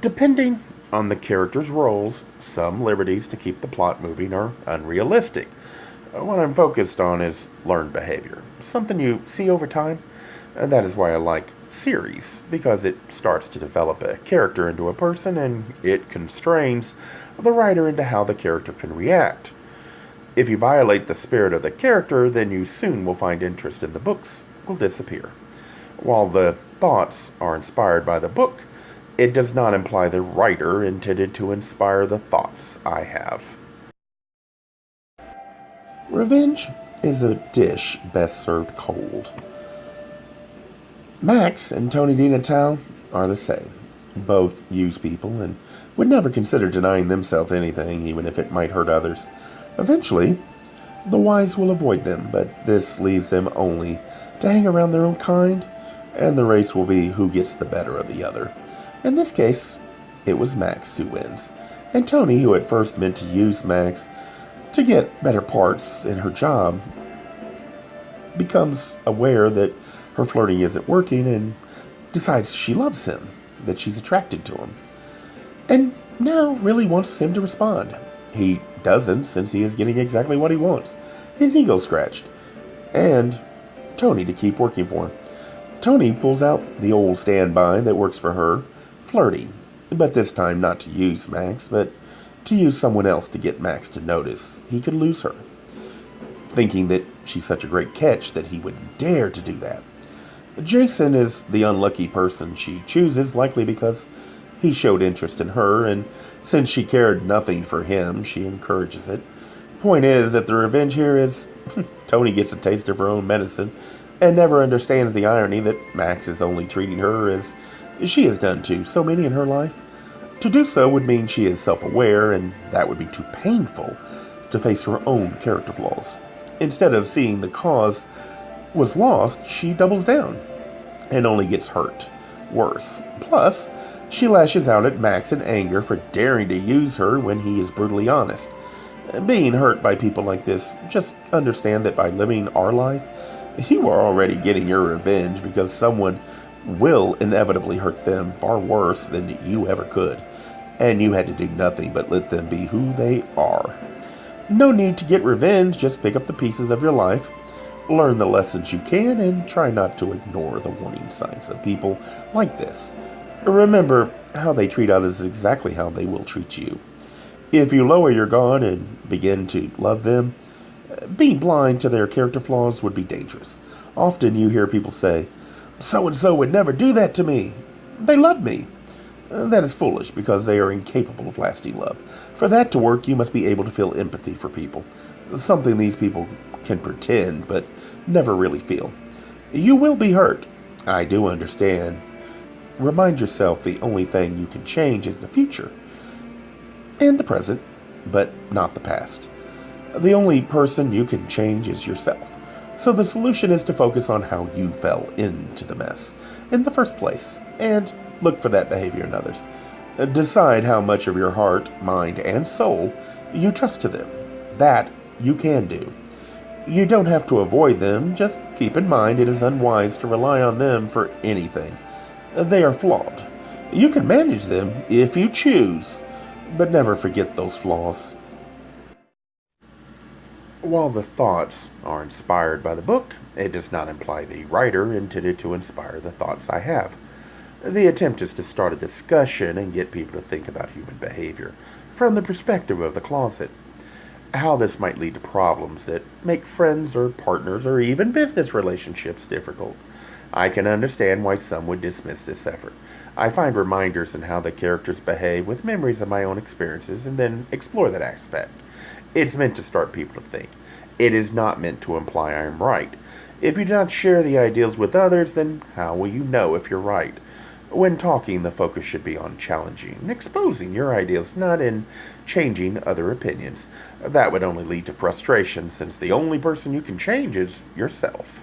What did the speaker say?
Depending on the character's roles, some liberties to keep the plot moving are unrealistic. What I'm focused on is learned behavior, something you see over time. That is why I like series, because it starts to develop a character into a person and it constrains the writer into how the character can react. If you violate the spirit of the character, then you soon will find interest in the books will disappear. While the thoughts are inspired by the book, it does not imply the writer intended to inspire the thoughts I have. Revenge is a dish best served cold. Max and Tony DiNatale are the same. Both use people and would never consider denying themselves anything, even if it might hurt others. Eventually, the wise will avoid them, but this leaves them only to hang around their own kind, and the race will be who gets the better of the other. In this case, it was Max who wins, and Tony, who at first meant to use Max to get better parts in her job, becomes aware that her flirting isn't working and decides she loves him, that she's attracted to him, and now really wants him to respond. He doesn't, since he is getting exactly what he wants, his ego scratched, and Tony to keep working for him. Tony pulls out the old standby that works for her, flirting, but this time not to use Max, but to use someone else to get Max to notice he could lose her, thinking that she's such a great catch that he would dare to do that. Jason is the unlucky person she chooses, likely because he showed interest in her, and since she cared nothing for him, she encourages it. Point is that the revenge here is Tony gets a taste of her own medicine and never understands the irony that Max is only treating her as she has done to so many in her life. To do so would mean she is self-aware, and that would be too painful to face her own character flaws. Instead of seeing the cause was lost, she doubles down and only gets hurt worse. Plus, she lashes out at Max in anger for daring to use her when he is brutally honest. Being hurt by people like this, just understand that by living our life, you are already getting your revenge, because someone will inevitably hurt them far worse than you ever could, and you had to do nothing but let them be who they are. No need to get revenge, just pick up the pieces of your life, learn the lessons you can, and try not to ignore the warning signs of people like this. Remember, how they treat others is exactly how they will treat you. If you lower your guard and begin to love them, being blind to their character flaws would be dangerous. Often you hear people say, "So-and-so would never do that to me. They love me." That is foolish, because they are incapable of lasting love. For that to work, you must be able to feel empathy for people, something these people can pretend but never really feel. You will be hurt. I do understand. Remind yourself the only thing you can change is the future and the present, but not the past. The only person you can change is yourself. So the solution is to focus on how you fell into the mess in the first place, and look for that behavior in others. Decide how much of your heart, mind, and soul you trust to them. That you can do. You don't have to avoid them, just keep in mind it is unwise to rely on them for anything. They are flawed. You can manage them if you choose, but never forget those flaws. While the thoughts are inspired by the book, it does not imply the writer intended to inspire the thoughts I have. The attempt is to start a discussion and get people to think about human behavior from the perspective of the closet. How this might lead to problems that make friends or partners or even business relationships difficult. I can understand why some would dismiss this effort. I find reminders in how the characters behave with memories of my own experiences and then explore that aspect. It's meant to start people to think. It is not meant to imply I am right. If you do not share the ideals with others, then how will you know if you're right? When talking, the focus should be on challenging and exposing your ideals, not in changing other opinions. That would only lead to frustration, since the only person you can change is yourself.